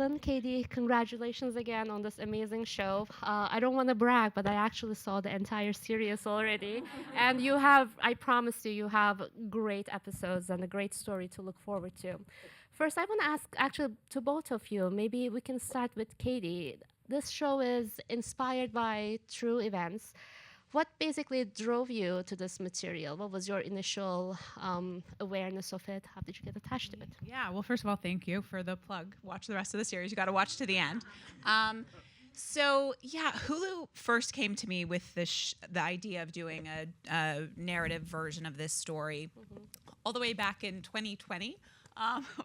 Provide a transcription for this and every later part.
Ellen, Katie, congratulations again on this amazing show. I don't want to brag, but I actually saw the entire series already. And you have, I promise you, you have great episodes and a great story to look forward to. First, I want to ask actually to both of you, maybe we can start with Katie. This show is inspired by true events. What basically drove you to this material? What was your initial awareness of it? How did you get attached to it? Yeah, well, first of all, thank you for the plug. Watch the rest of the series. You got to watch to the end. So yeah, Hulu first came to me with the idea of doing a narrative version of this story all the way back in 2020.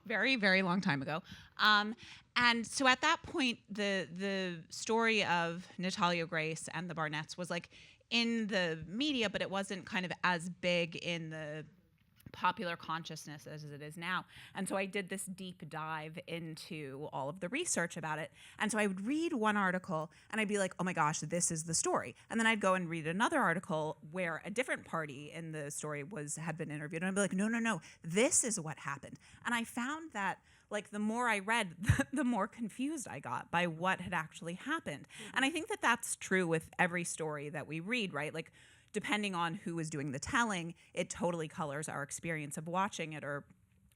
Very, very long time ago. And so at that point, the story of Natalia Grace and the Barnetts was like in the media, but it wasn't kind of as big in the popular consciousness as it is now. And so I did this deep dive into all of the research about it. And so I would read one article and I'd be like, oh my gosh, this is the story. And then I'd go and read another article where a different party in the story had been interviewed. And I'd be like, no, this is what happened. And I found that like the more I read, the more confused I got by what had actually happened. And I think that that's true with every story that we read, right? Like depending on who is doing the telling, it totally colors our experience of watching it or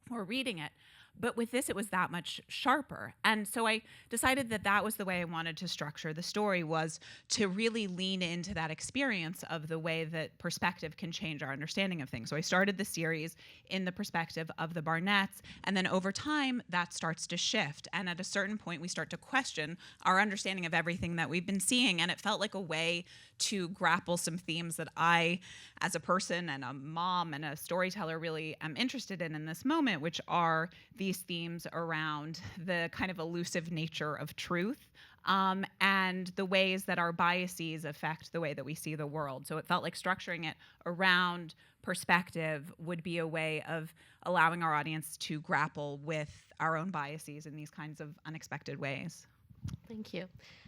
reading it. But with this, it was that much sharper. And so I decided that that was the way I wanted to structure the story, was to really lean into that experience of the way that perspective can change our understanding of things. So I started the series in the perspective of the Barnetts, and then over time, that starts to shift. And at a certain point, we start to question our understanding of everything that we've been seeing. And it felt like a way to grapple some themes that I, as a person and a mom and a storyteller, really am interested in this moment, which are these themes around the kind of elusive nature of truth and the ways that our biases affect the way that we see the world. So it felt like structuring it around perspective would be a way of allowing our audience to grapple with our own biases in these kinds of unexpected ways. Thank you.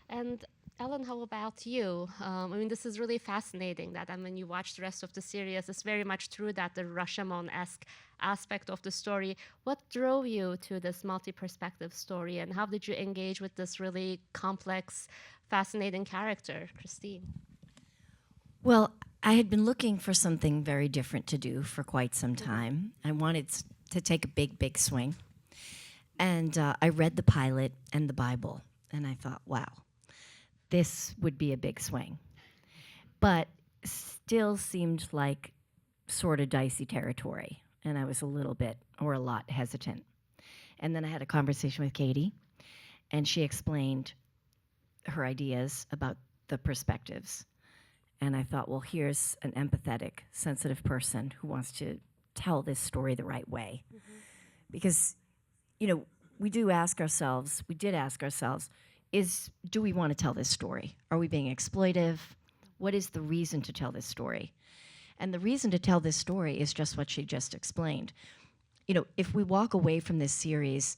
And Ellen, how about you? I mean, this is really fascinating that, and when you watch the rest of the series, it's very much true that the Rashomon-esque aspect of the story. What drove you to this multi-perspective story, and how did you engage with this really complex, fascinating character, Christine? Well, I had been looking for something very different to do for quite some time. I wanted to take a big swing. And I read the pilot and the Bible, and I thought, wow, this would be a big swing. But still seemed like sort of dicey territory, and I was a little bit, or a lot, hesitant. And then I had a conversation with Katie, and she explained her ideas about the perspectives. And I thought, well, here's an empathetic, sensitive person who wants to tell this story the right way. Because, you know, we did ask ourselves, do we want to tell this story? Are we being exploitive? What is the reason to tell this story? And the reason to tell this story is just what she just explained. You know, if we walk away from this series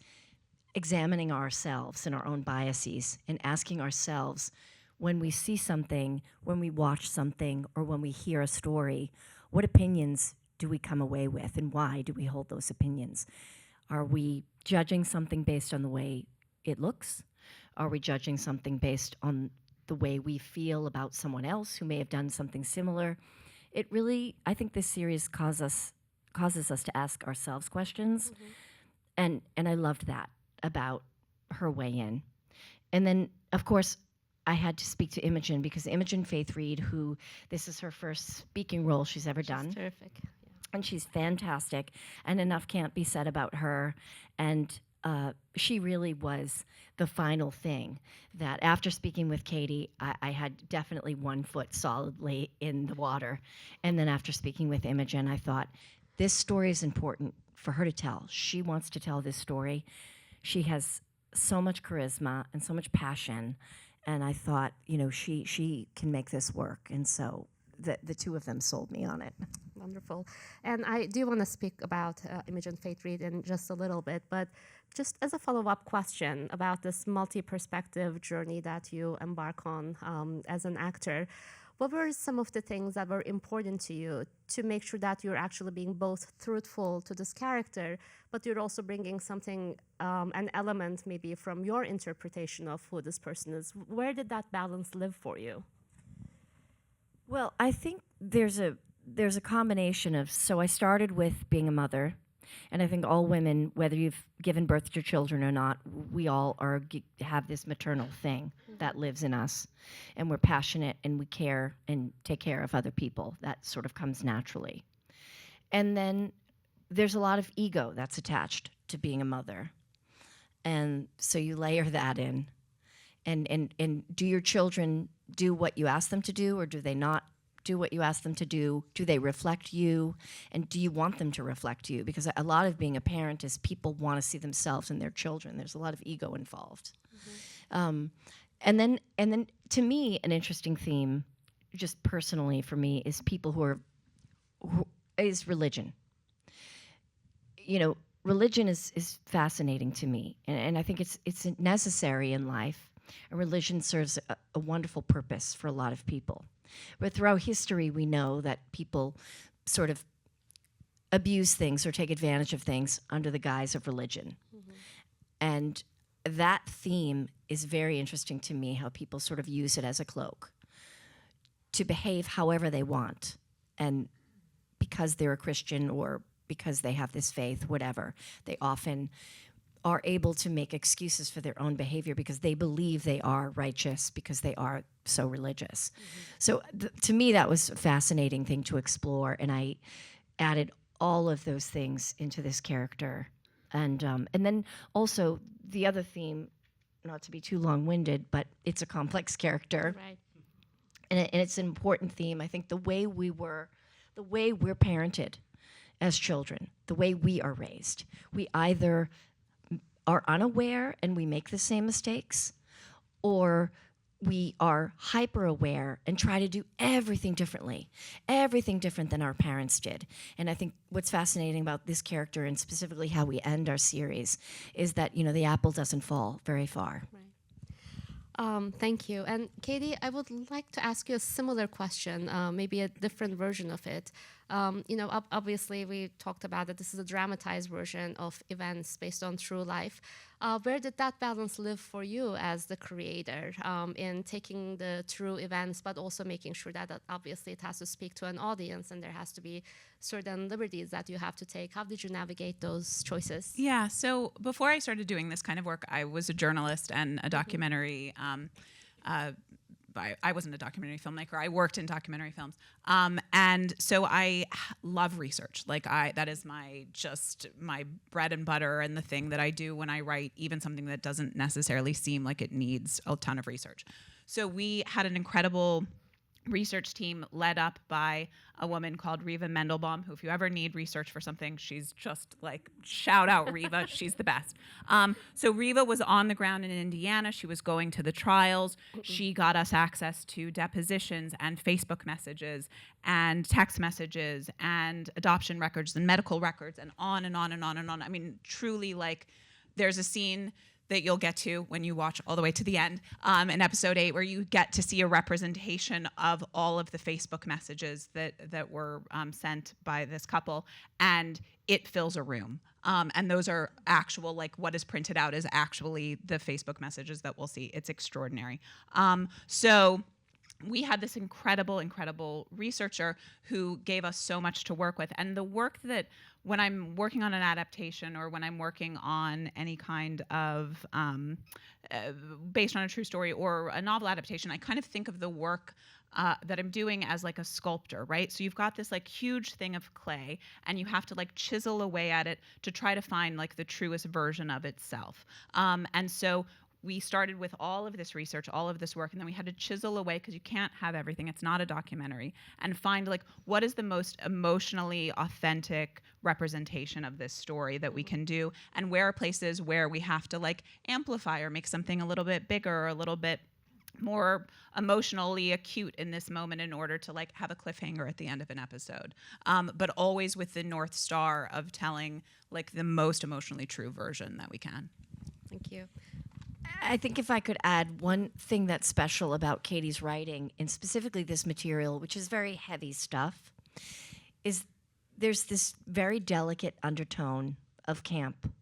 examining ourselves and our own biases and asking ourselves, when we see something, when we watch something, or when we hear a story, what opinions do we come away with, and why do we hold those opinions? Are we judging something based on the way it looks? Are we judging something based on the way we feel about someone else who may have done something similar? It really, I think this series causes us to ask ourselves questions. And I loved that about her way in. And then, of course, I had to speak to Imogen, because Imogen Faith Reed, who this is her first speaking role she's ever done. She's terrific. Yeah. And she's fantastic, and enough can't be said about her. And she really was the final thing that, after speaking with Katie, I had definitely one foot solidly in the water. And then after speaking with Imogen, I thought, this story is important for her to tell. She wants to tell this story. She has so much charisma and so much passion. And I thought, you know, she can make this work. And so the two of them sold me on it. Wonderful. And I do want to speak about Imogen Faith Reed in just a little bit, but just as a follow-up question about this multi-perspective journey that you embark on as an actor, what were some of the things that were important to you to make sure that you're actually being both truthful to this character, but you're also bringing something, an element maybe from your interpretation of who this person is? Where did that balance live for you? Well, I think there's a combination of, so I started with being a mother, and I think all women, whether you've given birth to children or not, we all have this maternal thing that lives in us, and we're passionate and we care and take care of other people. That sort of comes naturally. And then there's a lot of ego that's attached to being a mother, and so you layer that in. And do your children do what you ask them to do, or do they not do what you ask them to do? Do they reflect you? And do you want them to reflect you? Because a lot of being a parent is people want to see themselves in their children. There's a lot of ego involved. And then to me, an interesting theme, just personally for me, is people who is religion. You know, religion is fascinating to me, and I think it's necessary in life. And religion serves a wonderful purpose for a lot of people. But throughout history, we know that people sort of abuse things or take advantage of things under the guise of religion. And that theme is very interesting to me, how people sort of use it as a cloak to behave however they want. And because they're a Christian or because they have this faith, whatever, they often are able to make excuses for their own behavior because they believe they are righteous, because they are so religious. So to me, that was a fascinating thing to explore, and I added all of those things into this character. And then also the other theme, not to be too long-winded, but it's a complex character. Right. And it's an important theme. I think the way we're parented as children, the way we are raised, we either are unaware and we make the same mistakes, or we are hyper aware and try to do everything differently, everything different than our parents did. And I think what's fascinating about this character, and specifically how we end our series, is that, you know, the apple doesn't fall very far. Right. Thank you. And Katie, I would like to ask you a similar question, maybe a different version of it. You know, obviously we talked about that this is a dramatized version of events based on true life. Where did that balance live for you as the creator, in taking the true events, but also making sure that obviously it has to speak to an audience and there has to be certain liberties that you have to take? How did you navigate those choices? Yeah, so before I started doing this kind of work, I was a journalist and a documentary I wasn't a documentary filmmaker. I worked in documentary films. And so I love research. Like that is my bread and butter, and the thing that I do when I write even something that doesn't necessarily seem like it needs a ton of research. So we had an incredible research team led up by a woman called Riva Mendelbaum, who, if you ever need research for something, she's just like, shout out Riva, she's the best. So Riva was on the ground in Indiana. She was going to the trials. She got us access to depositions and Facebook messages and text messages and adoption records and medical records and on and on and on and on. I mean, truly, like, there's a scene that you'll get to when you watch all the way to the end in episode 8, where you get to see a representation of all of the Facebook messages that were sent by this couple, and it fills a room. And those are actual, like, what is printed out is actually the Facebook messages that we'll see. It's extraordinary. So we had this incredible researcher who gave us so much to work with. And the work that, when I'm working on an adaptation or when I'm working on any kind of based on a true story or a novel adaptation, I kind of think of the work that I'm doing as like a sculptor, right? So you've got this like huge thing of clay, and you have to like chisel away at it to try to find like the truest version of itself. And so we started with all of this research, all of this work, and then we had to chisel away, because you can't have everything. It's not a documentary, and find like what is the most emotionally authentic representation of this story that we can do, and where are places where we have to like amplify or make something a little bit bigger or a little bit more emotionally acute in this moment in order to like have a cliffhanger at the end of an episode, but always with the North Star of telling like the most emotionally true version that we can. Thank you. I think if I could add one thing that's special about Katie's writing, and specifically this material, which is very heavy stuff, is there's this very delicate undertone of camp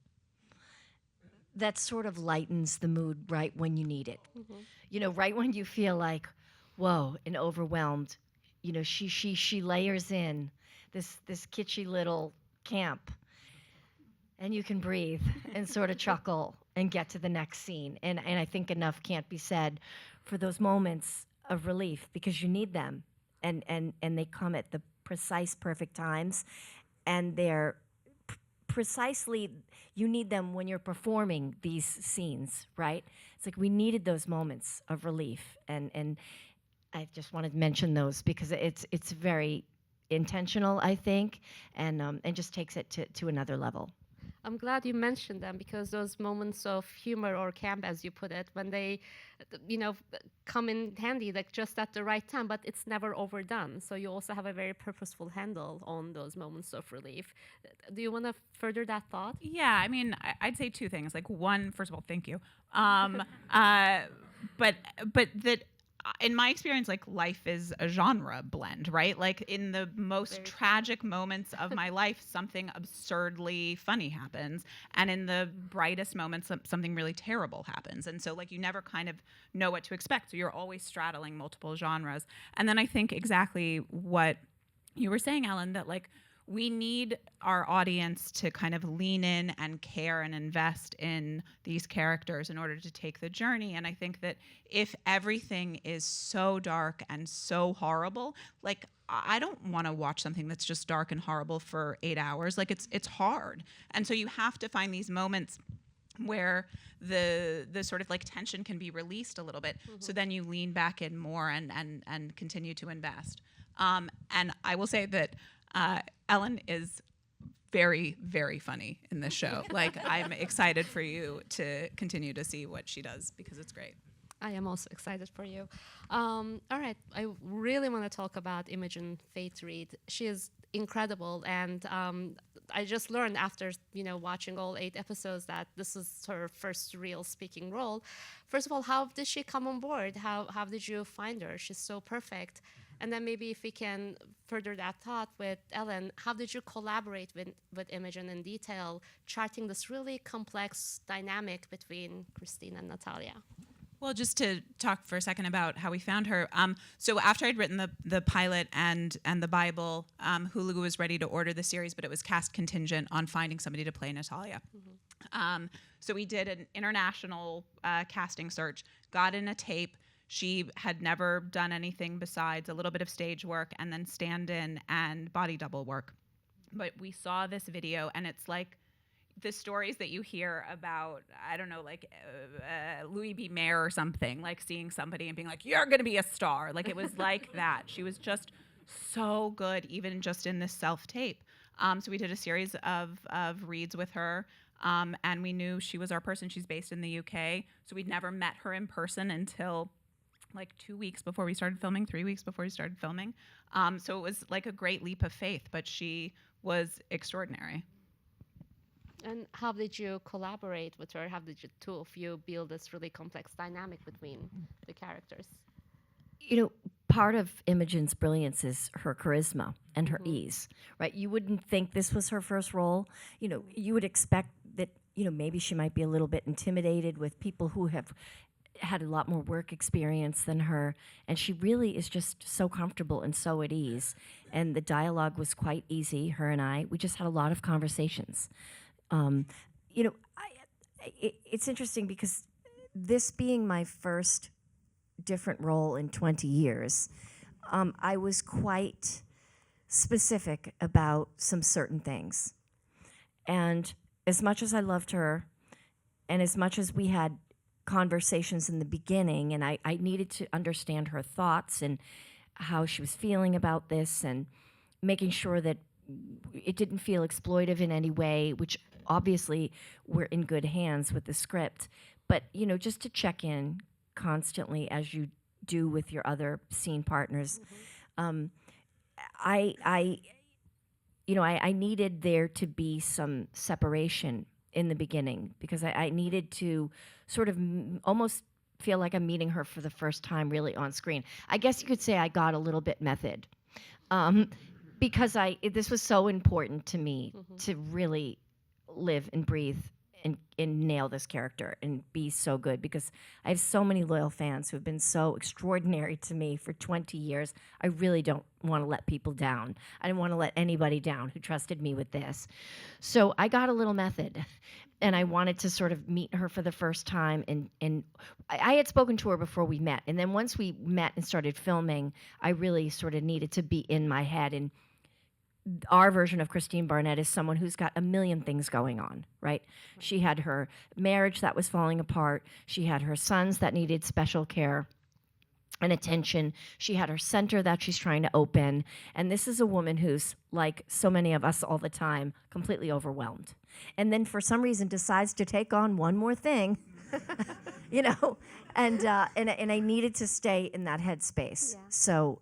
that sort of lightens the mood right when you need it. You know, right when you feel like, whoa, and overwhelmed, you know, she layers in this kitschy little camp, and you can breathe and sort of chuckle and get to the next scene. And I think enough can't be said for those moments of relief, because you need them, and they come at the precise perfect times, and they're precisely, you need them when you're performing these scenes, right? It's like we needed those moments of relief, and I just wanted to mention those because it's very intentional, I think, and just takes it to another level. I'm glad you mentioned them, because those moments of humor or camp, as you put it, when they, come in handy, like just at the right time, but it's never overdone. So you also have a very purposeful handle on those moments of relief. Do you want to further that thought? Yeah, I mean, I'd say two things. Like, one, first of all, thank you. But that, in my experience, like, life is a genre blend, right? Like, in the most Very tragic moments of my life, something absurdly funny happens, and in the brightest moments, something really terrible happens. And so, like, you never kind of know what to expect. So you're always straddling multiple genres. And then I think exactly what you were saying, Ellen, that, like, we need our audience to kind of lean in and care and invest in these characters in order to take the journey. And I think that if everything is so dark and so horrible, like, I don't want to watch something that's just dark and horrible for 8 hours. Like, it's hard. And so you have to find these moments where the sort of like tension can be released a little bit. So then you lean back in more and continue to invest. And I will say that Ellen is very, very funny in this show. Like, I'm excited for you to continue to see what she does, because it's great. I am also excited for you. All right, I really want to talk about Imogen Faith Reed. She is incredible, and I just learned after watching all 8 episodes that this is her first real speaking role. First of all, how did she come on board? How did you find her? She's so perfect. And then maybe if we can further that thought with Ellen, how did you collaborate with Imogen in detail, charting this really complex dynamic between Christine and Natalia? Well, just to talk for a second about how we found her. So after I'd written the pilot and the Bible, Hulu was ready to order the series, but it was cast contingent on finding somebody to play Natalia. So we did an international casting search, got in a tape. She had never done anything besides a little bit of stage work and then stand-in and body double work. But we saw this video, and it's like the stories that you hear about, I don't know, like Louis B. Mayer or something, like seeing somebody and being like, you're going to be a star. Like, it was like that. She was just so good, even just in this self-tape. So we did a series of reads with her. And we knew she was our person. She's based in the UK. So we'd never met her in person until like 2 weeks before we started filming, 3 weeks before we started filming. So it was like a great leap of faith, but she was extraordinary. And how did you collaborate with her? How did the two of you build this really complex dynamic between the characters? Part of Imogen's brilliance is her charisma and her ease, right? You wouldn't think this was her first role. You would expect that, maybe she might be a little bit intimidated with people who have had a lot more work experience than her, and she really is just so comfortable and so at ease. And the dialogue was quite easy, her and I. We just had a lot of conversations. It's interesting because this being my first different role in 20 years, I was quite specific about some certain things. And as much as I loved her, and as much as we had conversations in the beginning, and I needed to understand her thoughts and how she was feeling about this, and making sure that it didn't feel exploitive in any way, which obviously we're in good hands with the script. But, just to check in constantly, as you do with your other scene partners. I needed there to be some separation in the beginning because I needed to sort of almost feel like I'm meeting her for the first time really on screen. I guess you could say I got a little bit method because this was so important to me to really live and breathe and nail this character and be so good because I have so many loyal fans who have been so extraordinary to me for 20 years. I really don't want to let people down. I didn't want to let anybody down who trusted me with this. So I got a little method and I wanted to sort of meet her for the first time. And I had spoken to her before we met. And then once we met and started filming, I really sort of needed to be in my head. And our version of Christine Barnett is someone who's got a million things going on, right? She had her marriage that was falling apart. She had her sons that needed special care and attention. She had her center that she's trying to open. And this is a woman who's, like so many of us all the time, completely overwhelmed. And then for some reason decides to take on one more thing, you know? And I needed to stay in that headspace. Yeah. So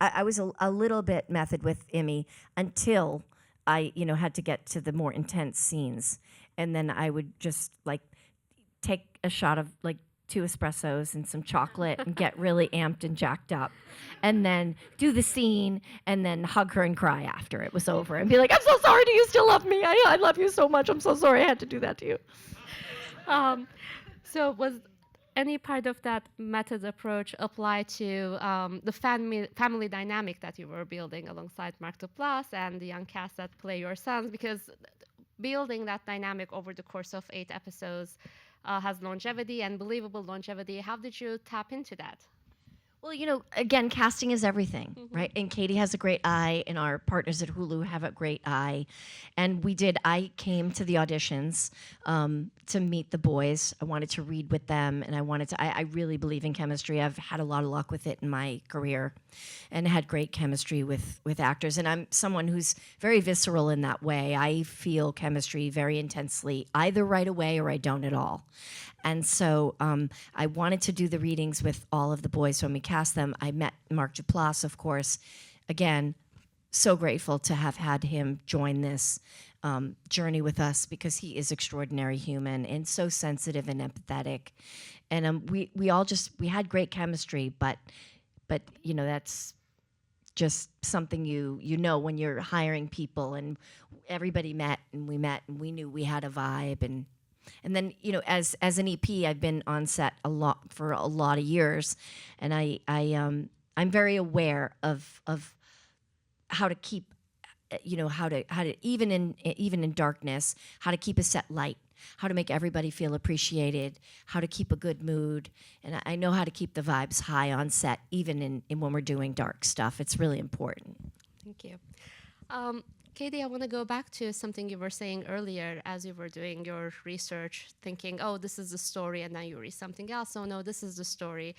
I was a little bit method with Emmy until I, had to get to the more intense scenes. And then I would just like take a shot of like 2 espressos and some chocolate and get really amped and jacked up. And then do the scene and then hug her and cry after it was over and be like, I'm so sorry, do you still love me? I love you so much. I'm so sorry I had to do that to you. So was any part of that method approach apply to the family dynamic that you were building alongside Mark Duplass and the young cast that play your sons? Because building that dynamic over the course of 8 episodes has longevity and believable longevity. How did you tap into that? Well, again, casting is everything, right? And Katie has a great eye, and our partners at Hulu have a great eye. And I came to the auditions to meet the boys. I wanted to read with them, and I really believe in chemistry. I've had a lot of luck with it in my career and had great chemistry with actors. And I'm someone who's very visceral in that way. I feel chemistry very intensely, either right away or I don't at all. And so I wanted to do the readings with all of the boys. So when we cast them, I met Mark Duplass, of course. Again, so grateful to have had him join this journey with us because he is extraordinary human and so sensitive and empathetic. And we had great chemistry, but that's just something you know when you're hiring people. And everybody met and we knew we had a vibe. And then, as an EP, I've been on set for a lot of years, and I'm very aware of how to keep, how to even in darkness, how to keep a set light, how to make everybody feel appreciated, how to keep a good mood, and I know how to keep the vibes high on set, even in when we're doing dark stuff. It's really important. Thank you. Katie, I want to go back to something you were saying earlier as you were doing your research, thinking, oh, this is the story, and then you read something else. Oh, no, this is the story.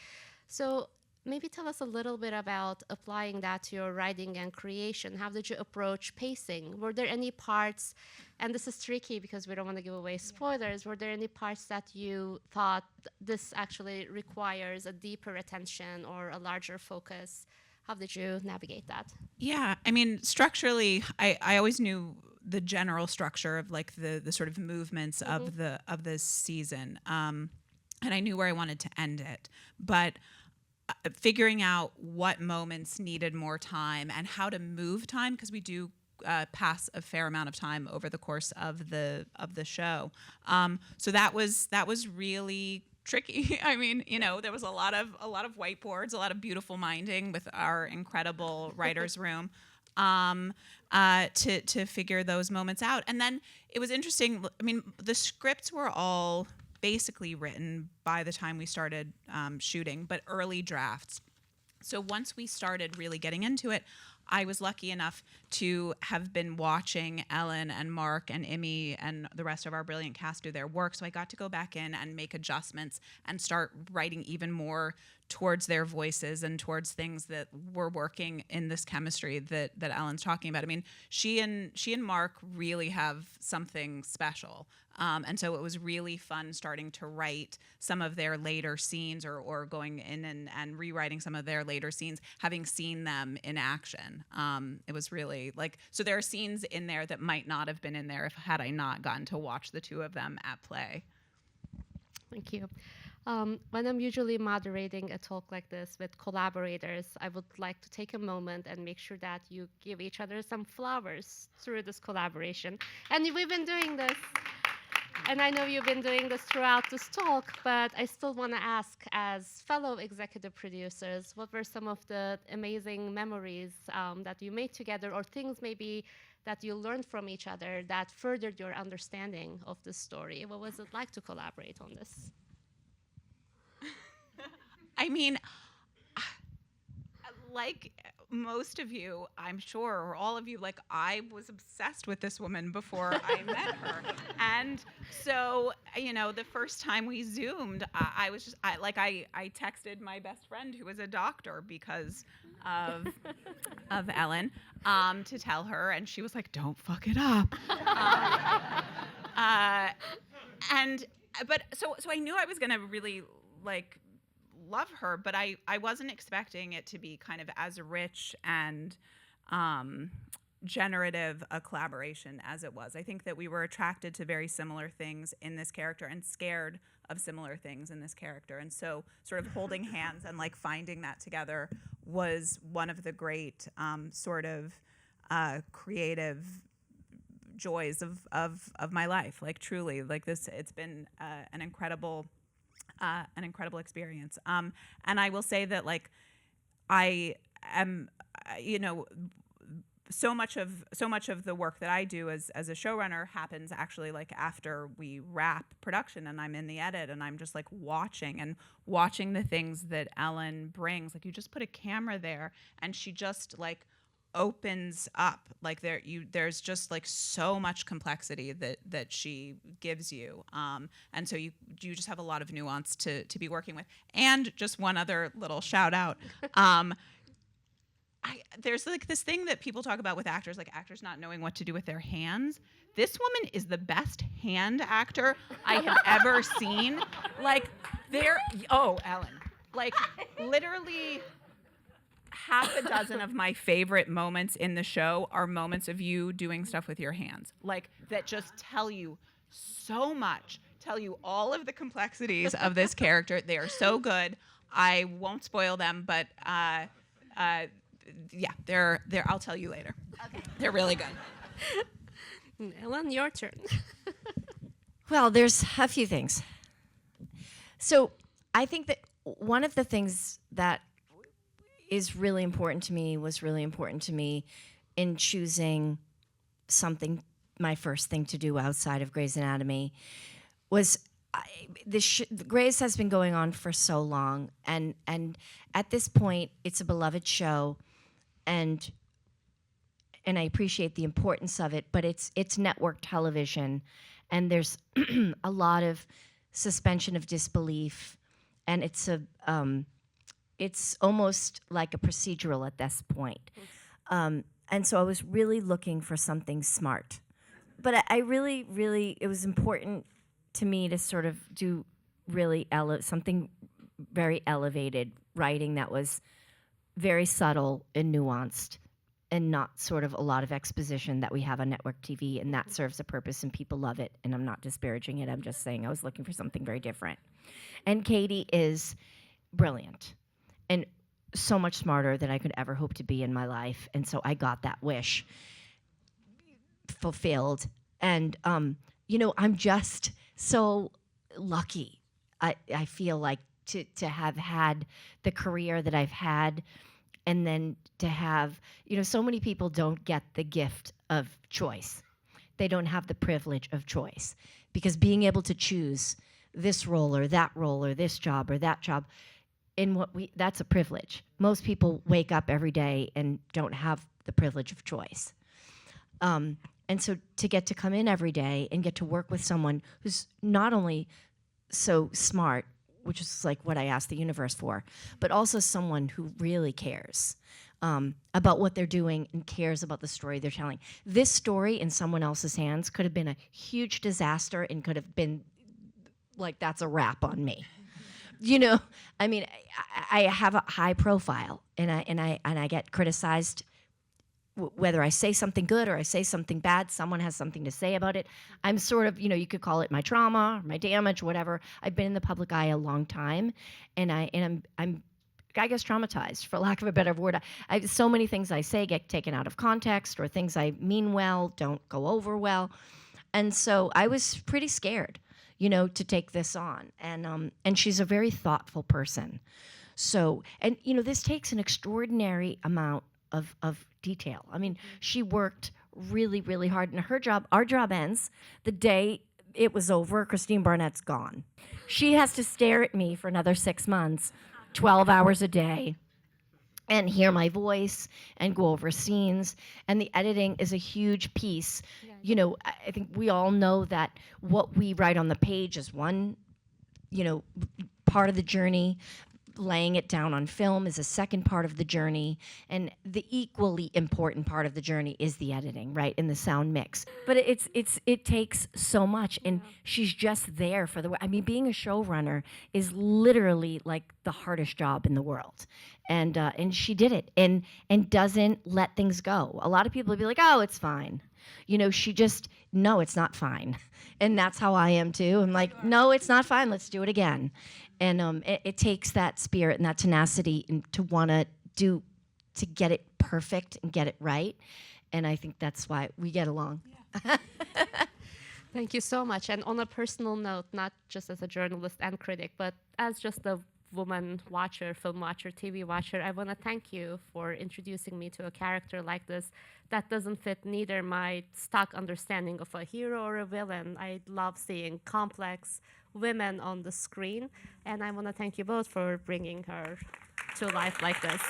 So maybe tell us a little bit about applying that to your writing and creation. How did you approach pacing? Were there any parts, and this is tricky because we don't want to give away spoilers, were there any parts that you thought this actually requires a deeper attention or a larger focus? How did you navigate that? Yeah, I mean, structurally, I always knew the general structure of like the sort of movements of this season, and I knew where I wanted to end it. But figuring out what moments needed more time and how to move time, because we do pass a fair amount of time over the course of the show. So that was really tricky. I mean, there was a lot of whiteboards, a lot of beautiful minding with our incredible writers' room to figure those moments out. And then it was interesting. I mean, the scripts were all basically written by the time we started shooting, but early drafts. So once we started really getting into it, I was lucky enough to have been watching Ellen and Mark and Emmy and the rest of our brilliant cast do their work. So I got to go back in and make adjustments and start writing even more towards their voices and towards things that were working in this chemistry that Ellen's talking about. I mean, she and Mark really have something special. And so it was really fun starting to write some of their later scenes or going in and rewriting some of their later scenes, having seen them in action. It was really like, so there are scenes in there that might not have been in there had I not gotten to watch the two of them at play. Thank you. When I'm usually moderating a talk like this with collaborators, I would like to take a moment and make sure that you give each other some flowers through this collaboration. And we've been doing this, and I know you've been doing this throughout this talk, but I still want to ask, as fellow executive producers, what were some of the amazing memories that you made together, or things maybe that you learned from each other that furthered your understanding of the story? What was it like to collaborate on this? I mean, like most of you, I'm sure, or all of you, like I was obsessed with this woman before I met her. And so, you know, the first time we Zoomed, I texted my best friend who was a doctor because of Ellen to tell her, and she was like, "Don't fuck it up." So I knew I was gonna really like love her, but I wasn't expecting it to be kind of as rich and generative a collaboration as it was. I think that we were attracted to very similar things in this character and scared of similar things in this character. And so sort of holding hands and like finding that together was one of the great creative joys of my life. Like truly, like this, it's been an incredible experience. And I will say that like I am, so much of the work that I do as a showrunner happens actually like after we wrap production and I'm in the edit and I'm just like watching the things that Ellen brings. Like you just put a camera there and she just like opens up, like there's just like so much complexity that she gives you, and so you just have a lot of nuance to be working with. And just one other little shout out, there's like this thing that people talk about with actors, like actors not knowing what to do with their hands. This woman is the best hand actor I have ever seen. Like Ellen, like literally half a dozen of my favorite moments in the show are moments of you doing stuff with your hands, like that just tell you so much, tell you all of the complexities of this character. They are so good. I won't spoil them, but yeah, they're I'll tell you later. Okay. They're really good. Ellen, your turn. Well, there's a few things. So I think that one of the things that was really important to me in choosing something, my first thing to do outside of Grey's Anatomy, was Grey's has been going on for so long, and at this point, it's a beloved show, and I appreciate the importance of it, but it's network television, and there's a lot of suspension of disbelief, and it's almost like a procedural at this point. And so I was really looking for something smart. But I really, it was important to me to sort of do really something very elevated, writing that was very subtle and nuanced and not sort of a lot of exposition that we have on network TV, and that serves a purpose and people love it, and I'm not disparaging it, I'm just saying I was looking for something very different. And Katie is brilliant and so much smarter than I could ever hope to be in my life. And so I got that wish fulfilled. And, I'm just so lucky, I feel like, to have had the career that I've had, and then to have, so many people don't get the gift of choice. They don't have the privilege of choice, because being able to choose this role or this job or that job, that's a privilege. Most people wake up every day and don't have the privilege of choice. And so to get to come in every day and get to work with someone who's not only so smart, which is like what I asked the universe for, but also someone who really cares about what they're doing and cares about the story they're telling. This story in someone else's hands could have been a huge disaster and could have been like, that's a wrap on me. You know, I mean, I have a high profile, and I get criticized. Whether I say something good or I say something bad, someone has something to say about it. I'm sort of, you could call it my trauma, my damage, whatever. I've been in the public eye a long time, and I'm I guess traumatized, for lack of a better word. So many things I say get taken out of context, or things I mean well don't go over well, and so I was pretty scared, to take this on. And she's a very thoughtful person. So, and this takes an extraordinary amount of detail. I mean, she worked really, really hard, and our job ends the day it was over. Christine Barnett's gone. She has to stare at me for another 6 months, 12 hours a day, and hear my voice and go over scenes. And the editing is a huge piece. Yeah. I think we all know that what we write on the page is one, part of the journey. Laying it down on film is a second part of the journey, and the equally important part of the journey is the editing, right, and the sound mix. But it takes so much, and she's just there for being a showrunner is literally like the hardest job in the world, and she did it, and doesn't let things go. A lot of people would be like, oh, it's fine. She just, no, it's not fine. And that's how I am too. I'm like, no, it's not fine. Let's do it again. And it takes that spirit and that tenacity and to get it perfect and get it right. And I think that's why we get along. Yeah. Thank you so much. And on a personal note, not just as a journalist and critic, but as just a woman watcher, film watcher, TV watcher, I want to thank you for introducing me to a character like this that doesn't fit neither my stock understanding of a hero or a villain. I love seeing complex women on the screen, and I want to thank you both for bringing her to life like this.